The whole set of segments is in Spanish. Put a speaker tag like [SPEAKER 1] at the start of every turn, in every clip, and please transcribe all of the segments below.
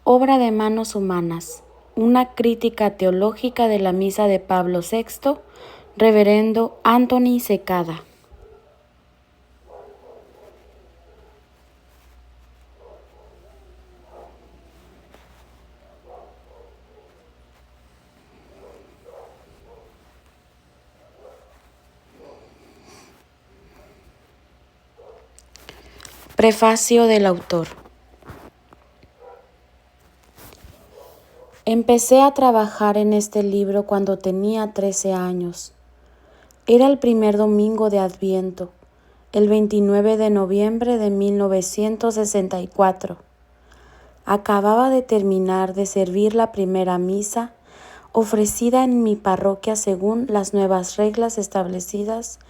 [SPEAKER 1] Obra de manos humanas. Una crítica teológica de la misa de Pablo VI, Reverendo Anthony Secada. Prefacio del autor. Empecé a trabajar en este libro cuando tenía 13 años. Era el primer domingo de Adviento, el 29 de noviembre de 1964. Acababa de terminar de servir la primera misa ofrecida en mi parroquia según las nuevas reglas establecidas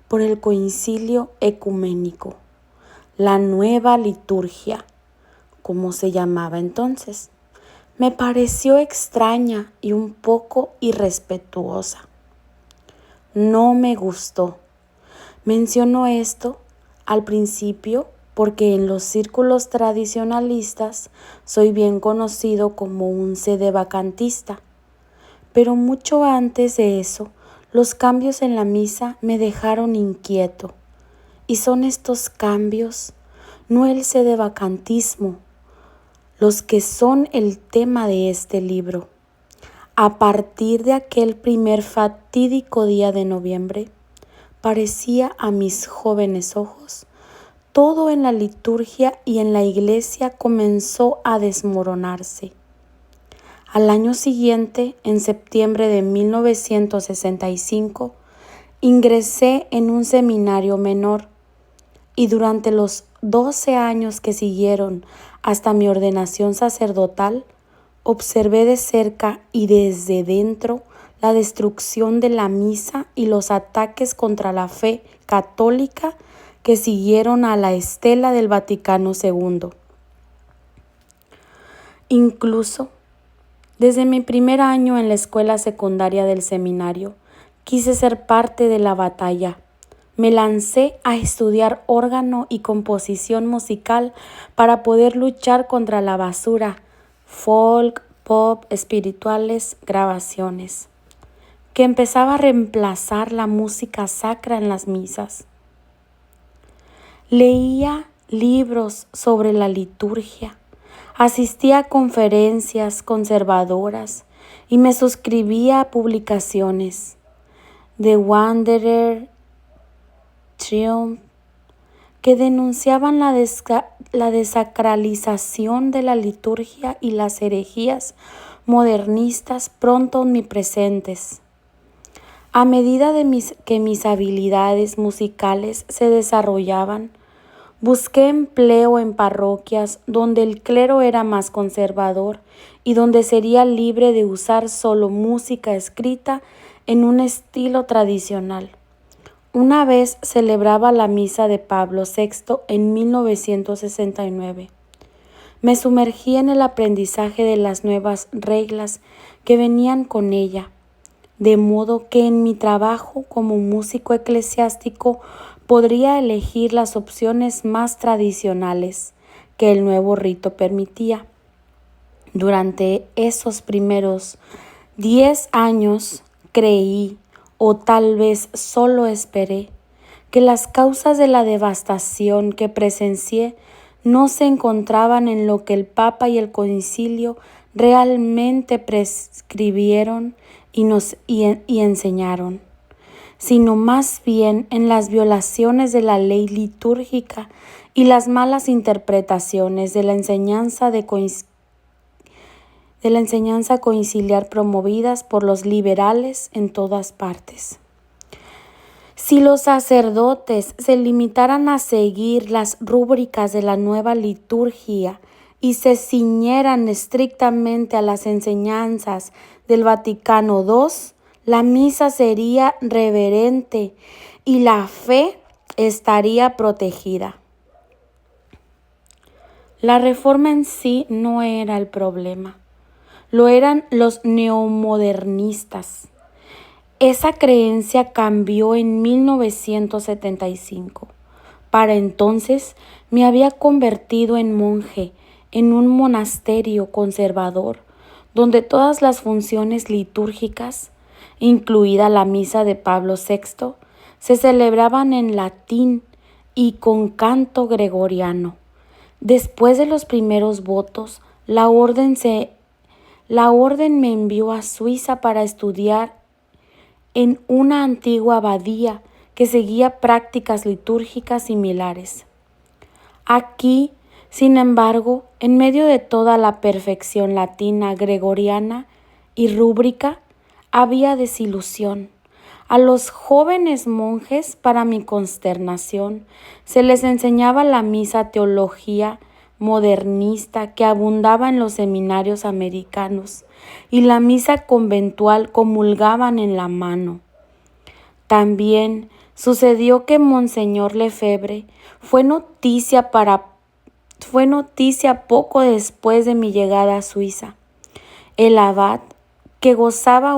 [SPEAKER 1] por el Concilio Ecuménico, la nueva liturgia, como se llamaba entonces. Me pareció extraña y un poco irrespetuosa. No me gustó. Menciono esto al principio porque en los círculos tradicionalistas soy bien conocido como un sedevacantista. Pero mucho antes de eso, los cambios en la misa me dejaron inquieto. Y son estos cambios, no el sedevacantismo, los que son el tema de este libro. A partir de aquel primer fatídico día de noviembre, parecía a mis jóvenes ojos, todo en la liturgia y en la iglesia comenzó a desmoronarse. Al año siguiente, en septiembre de 1965, ingresé en un seminario menor y durante los 12 años que siguieron hasta mi ordenación sacerdotal, observé de cerca y desde dentro la destrucción de la misa y los ataques contra la fe católica que siguieron a la estela del Vaticano II. Incluso, desde mi primer año en la escuela secundaria del seminario, quise ser parte de la batalla. Me lancé a estudiar órgano y composición musical para poder luchar contra la basura, folk, pop, espirituales, grabaciones, que empezaba a reemplazar la música sacra en las misas. Leía libros sobre la liturgia, asistía a conferencias conservadoras y me suscribía a publicaciones. The Wanderer, Triumph, que denunciaban la desacralización de la liturgia y las herejías modernistas pronto omnipresentes. A medida que mis habilidades musicales se desarrollaban, busqué empleo en parroquias donde el clero era más conservador y donde sería libre de usar solo música escrita en un estilo tradicional. Una vez celebraba la misa de Pablo VI en 1969. Me sumergí en el aprendizaje de las nuevas reglas que venían con ella, de modo que en mi trabajo como músico eclesiástico podría elegir las opciones más tradicionales que el nuevo rito permitía. Durante esos primeros 10 años creí, o tal vez solo esperé, que las causas de la devastación que presencié no se encontraban en lo que el Papa y el Concilio realmente prescribieron y enseñaron, sino más bien en las violaciones de la ley litúrgica y las malas interpretaciones de la enseñanza conciliar promovidas por los liberales en todas partes. Si los sacerdotes se limitaran a seguir las rúbricas de la nueva liturgia y se ciñeran estrictamente a las enseñanzas del Vaticano II, la misa sería reverente y la fe estaría protegida. La reforma en sí no era el problema. Lo eran los neomodernistas. Esa creencia cambió en 1975. Para entonces me había convertido en monje en un monasterio conservador donde todas las funciones litúrgicas, incluida la misa de Pablo VI, se celebraban en latín y con canto gregoriano. Después de los primeros votos, la orden me envió a Suiza para estudiar en una antigua abadía que seguía prácticas litúrgicas similares. Aquí, sin embargo, en medio de toda la perfección latina, gregoriana y rúbrica, había desilusión. A los jóvenes monjes, para mi consternación, se les enseñaba la misa teología modernista que abundaba en los seminarios americanos, y la misa conventual comulgaban en la mano. También sucedió que Monseñor Lefebvre fue noticia poco después de mi llegada a Suiza. El abad, que gozaba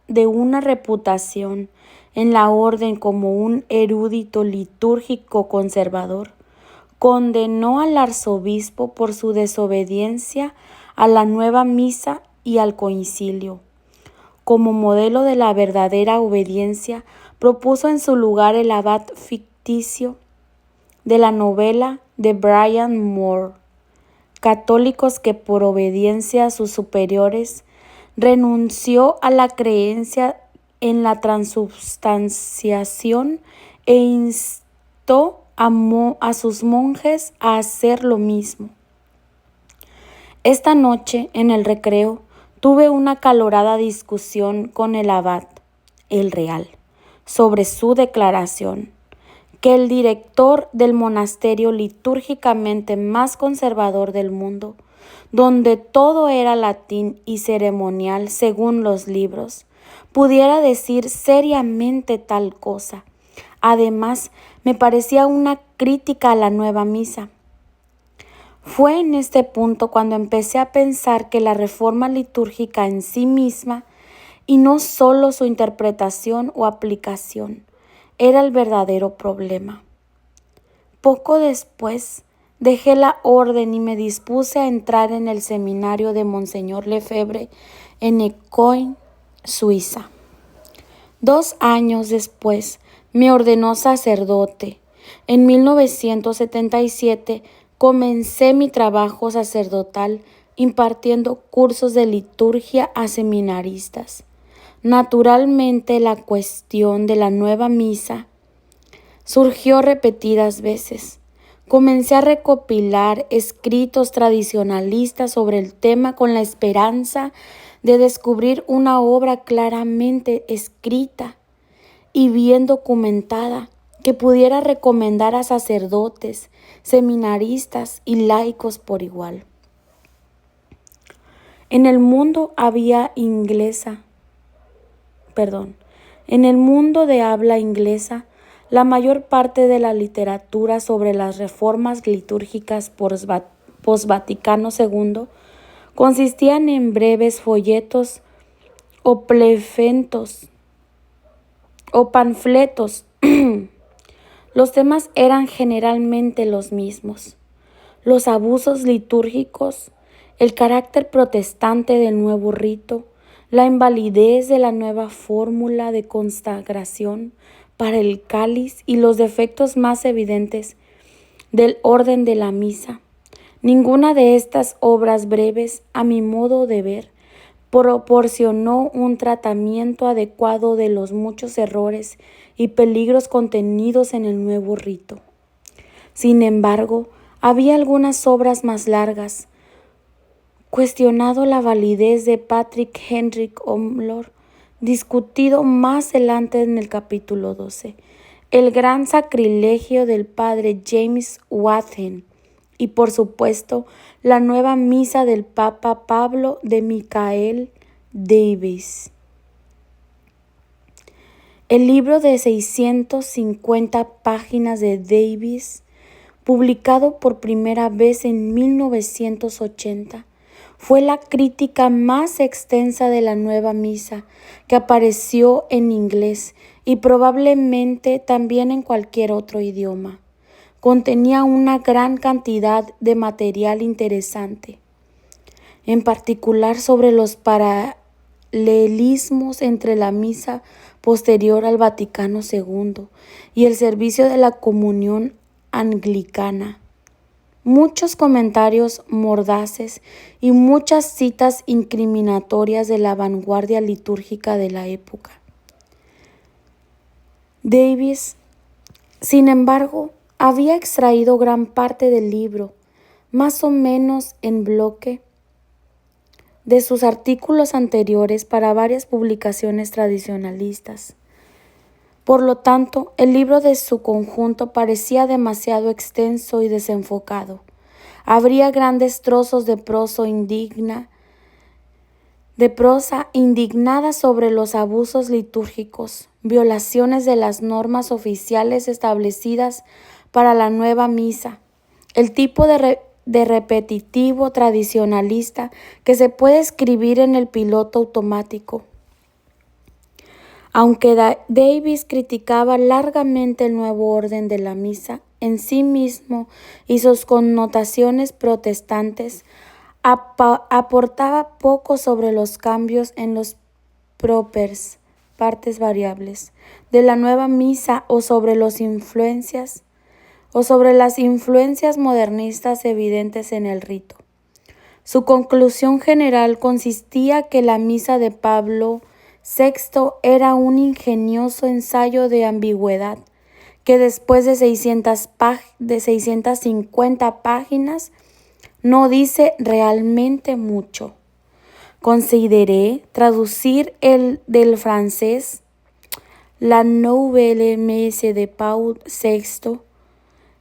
[SPEAKER 1] de una reputación en la orden como un erudito litúrgico conservador, condenó al arzobispo por su desobediencia a la nueva misa y al concilio. Como modelo de la verdadera obediencia, propuso en su lugar el abad ficticio de la novela de Brian Moore, católicos que por obediencia a sus superiores renunció a la creencia en la transubstanciación e instó a sus monjes a hacer lo mismo. Esta noche, en el recreo, tuve una acalorada discusión con el abad, el real, sobre su declaración, que el director del monasterio litúrgicamente más conservador del mundo, donde todo era latín y ceremonial según los libros, pudiera decir seriamente tal cosa. Además, me parecía una crítica a la nueva misa. Fue en este punto cuando empecé a pensar que la reforma litúrgica en sí misma, y no solo su interpretación o aplicación, era el verdadero problema. Poco después, dejé la orden y me dispuse a entrar en el seminario de Monseñor Lefebvre en Écouen, Suiza. 2 años después, me ordenó sacerdote. En 1977 comencé mi trabajo sacerdotal impartiendo cursos de liturgia a seminaristas. Naturalmente, la cuestión de la nueva misa surgió repetidas veces. Comencé a recopilar escritos tradicionalistas sobre el tema con la esperanza de descubrir una obra claramente escrita y bien documentada que pudiera recomendar a sacerdotes, seminaristas y laicos por igual. En el mundo de habla inglesa, la mayor parte de la literatura sobre las reformas litúrgicas post-Vaticano II consistían en breves folletos o panfletos. Los temas eran generalmente los mismos: los abusos litúrgicos, el carácter protestante del nuevo rito, la invalidez de la nueva fórmula de consagración para el cáliz y los defectos más evidentes del orden de la misa. Ninguna de estas obras breves, a mi modo de ver, proporcionó un tratamiento adecuado de los muchos errores y peligros contenidos en el nuevo rito. Sin embargo, había algunas obras más largas. Cuestionado la validez de Patrick Henry Omlor, discutido más adelante en el capítulo 12, el gran sacrilegio del padre James Wathen y, por supuesto, la nueva misa del Papa Pablo de Michael Davis. El libro de 650 páginas de Davis, publicado por primera vez en 1980, fue la crítica más extensa de la nueva misa que apareció en inglés y probablemente también en cualquier otro idioma. contenía una gran cantidad de material interesante, en particular sobre los paralelismos entre la misa posterior al Vaticano II y el servicio de la comunión anglicana. Muchos comentarios mordaces y muchas citas incriminatorias de la vanguardia litúrgica de la época. Davies, sin embargo, había extraído gran parte del libro, más o menos en bloque, de sus artículos anteriores para varias publicaciones tradicionalistas. Por lo tanto, el libro de su conjunto parecía demasiado extenso y desenfocado. Habría grandes trozos de prosa indignada sobre los abusos litúrgicos, violaciones de las normas oficiales establecidas para la nueva misa, el tipo de repetitivo tradicionalista que se puede escribir en el piloto automático. Aunque Davies criticaba largamente el nuevo orden de la misa en sí mismo y sus connotaciones protestantes, aportaba poco sobre los cambios en los propers, partes variables, de la nueva misa o sobre las influencias modernistas evidentes en el rito. Su conclusión general consistía que la misa de Pablo VI era un ingenioso ensayo de ambigüedad que después de 650 páginas no dice realmente mucho. Consideré traducir del francés La Nouvelle Messe de Paul VI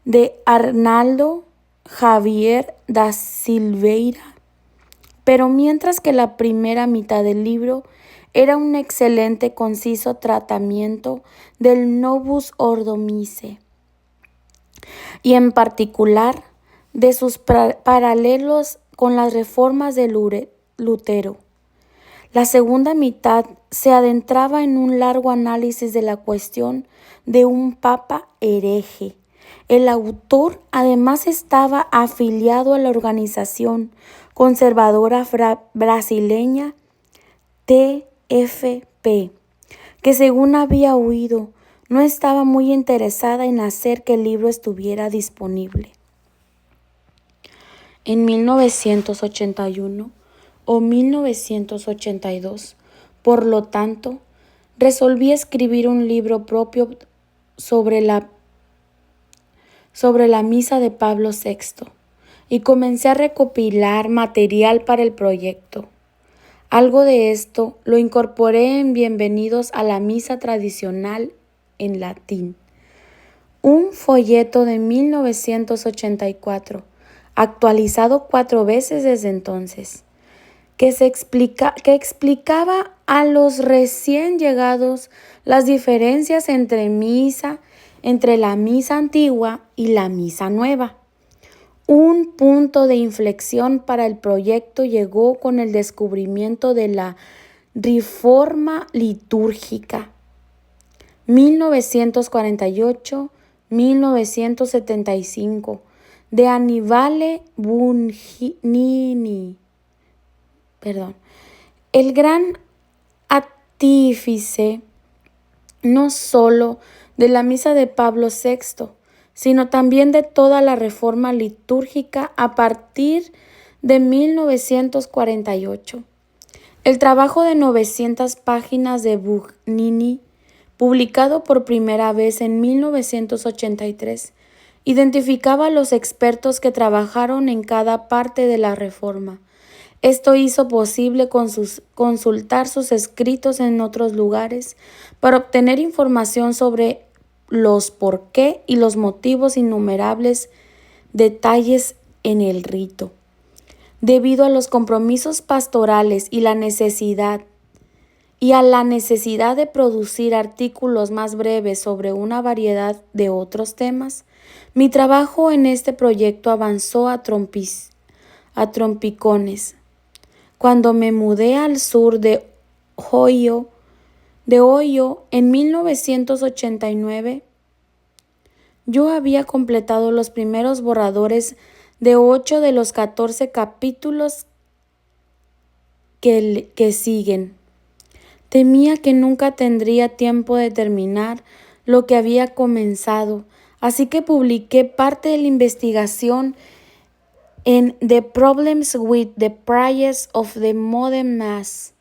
[SPEAKER 1] de Arnaldo Xavier da Silveira, pero mientras que la primera mitad del libro era un excelente conciso tratamiento del Novus Ordo Missae, y en particular de sus paralelos con las reformas de Lutero. La segunda mitad se adentraba en un largo análisis de la cuestión de un papa hereje. El autor además estaba afiliado a la organización conservadora brasileña TFP, que según había oído, no estaba muy interesada en hacer que el libro estuviera disponible. En 1981 o 1982, por lo tanto, resolví escribir un libro propio sobre la misa de Pablo VI y comencé a recopilar material para el proyecto. Algo de esto lo incorporé en Bienvenidos a la Misa Tradicional en latín, un folleto de 1984, actualizado 4 veces desde entonces, que explicaba a los recién llegados las diferencias entre la misa antigua y la misa nueva. Un punto de inflexión para el proyecto llegó con el descubrimiento de la Riforma litúrgica 1948-1975 de Annibale Buonini, el gran artífice no solo de la misa de Pablo VI, sino también de toda la reforma litúrgica a partir de 1948. El trabajo de 900 páginas de Buonini, publicado por primera vez en 1983, identificaba a los expertos que trabajaron en cada parte de la reforma. Esto hizo posible consultar sus escritos en otros lugares para obtener información sobre los por qué y los motivos innumerables detalles en el rito. Debido a los compromisos pastorales y a la necesidad de producir artículos más breves sobre una variedad de otros temas, mi trabajo en este proyecto avanzó a trompicones. Cuando me mudé al sur de Ohio en 1989, Yo había completado los primeros borradores de 8 de los 14 capítulos que siguen. Temía que nunca tendría tiempo de terminar lo que había comenzado, así que publiqué parte de la investigación en The Problems with the Prayers of the Modern Mass.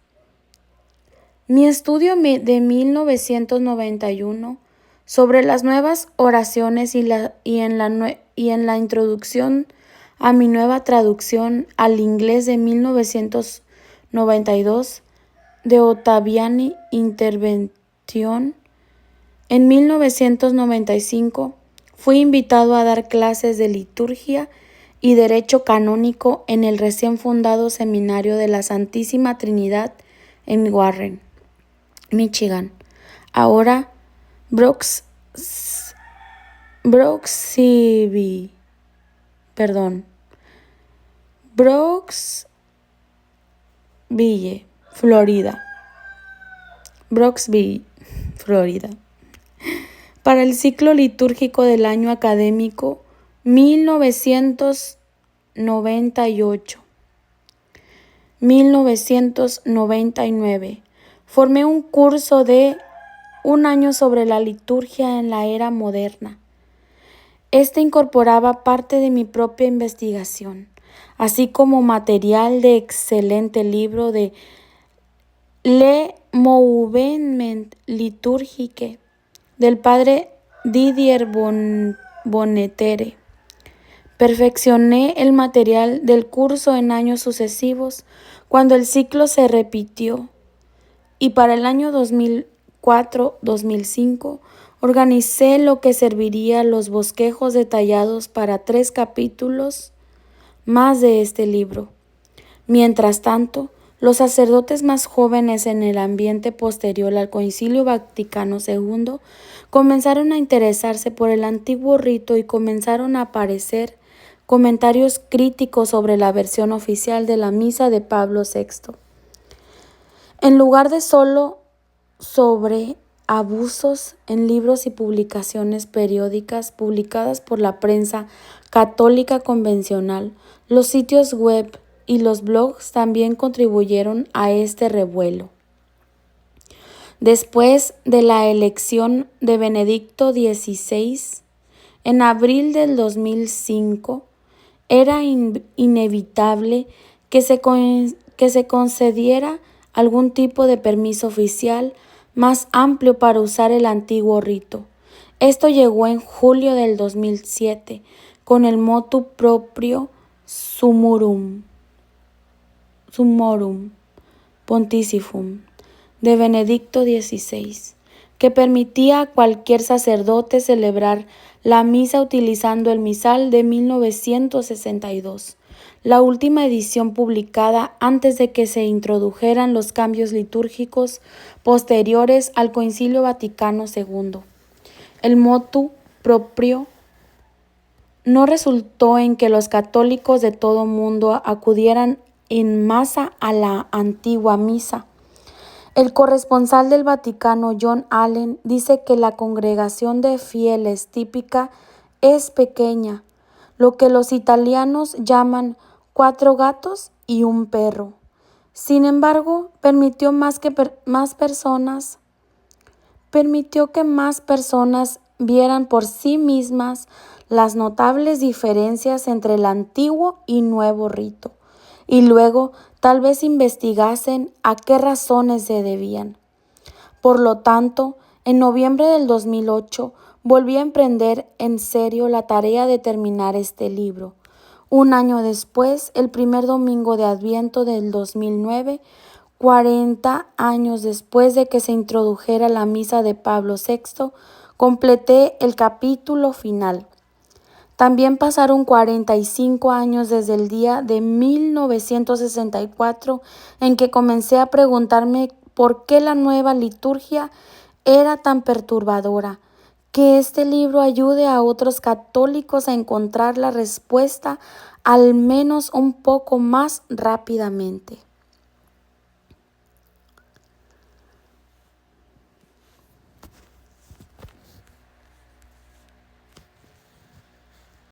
[SPEAKER 1] Mi estudio de 1991 sobre las nuevas oraciones y en la introducción a mi nueva traducción al inglés de 1992 de Ottaviani Intervention. En 1995 fui invitado a dar clases de liturgia y derecho canónico en el recién fundado Seminario de la Santísima Trinidad en Warren, Michigan. Ahora Brooksville, Florida. Brooksville, Florida. Para el ciclo litúrgico del año académico 1998-1999, formé un curso de un año sobre la liturgia en la era moderna. Este incorporaba parte de mi propia investigación, así como material de excelente libro de Le Mouvement Liturgique del padre Didier Bonnetere. Perfeccioné el material del curso en años sucesivos cuando el ciclo se repitió y para el año 2004-2005 organicé lo que serviría los bosquejos detallados para 3 capítulos más de este libro. Mientras tanto, los sacerdotes más jóvenes en el ambiente posterior al Concilio Vaticano II comenzaron a interesarse por el antiguo rito y comenzaron a aparecer comentarios críticos sobre la versión oficial de la Misa de Pablo VI. En lugar de solo sobre abusos en libros y publicaciones periódicas publicadas por la prensa católica convencional, los sitios web y los blogs también contribuyeron a este revuelo. Después de la elección de Benedicto XVI, en abril del 2005, era inevitable que se concediera algún tipo de permiso oficial más amplio para usar el antiguo rito. Esto llegó en julio del 2007 con el motu proprio Summorum Pontificum de Benedicto XVI, que permitía a cualquier sacerdote celebrar la misa utilizando el misal de 1962, la última edición publicada antes de que se introdujeran los cambios litúrgicos posteriores al Concilio Vaticano II. El motu proprio no resultó en que los católicos de todo mundo acudieran en masa a la antigua misa. El corresponsal del Vaticano, John Allen, dice que la congregación de fieles típica es pequeña, lo que los italianos llaman 4 gatos y un perro. Sin embargo, permitió que más personas vieran por sí mismas las notables diferencias entre el antiguo y nuevo rito, y luego tal vez investigasen a qué razones se debían. Por lo tanto, en noviembre del 2008 volví a emprender en serio la tarea de terminar este libro. Un año después, el primer domingo de Adviento del 2009, 40 años después de que se introdujera la misa de Pablo VI, completé el capítulo final. También pasaron 45 años desde el día de 1964 en que comencé a preguntarme por qué la nueva liturgia era tan perturbadora. Que este libro ayude a otros católicos a encontrar la respuesta al menos un poco más rápidamente.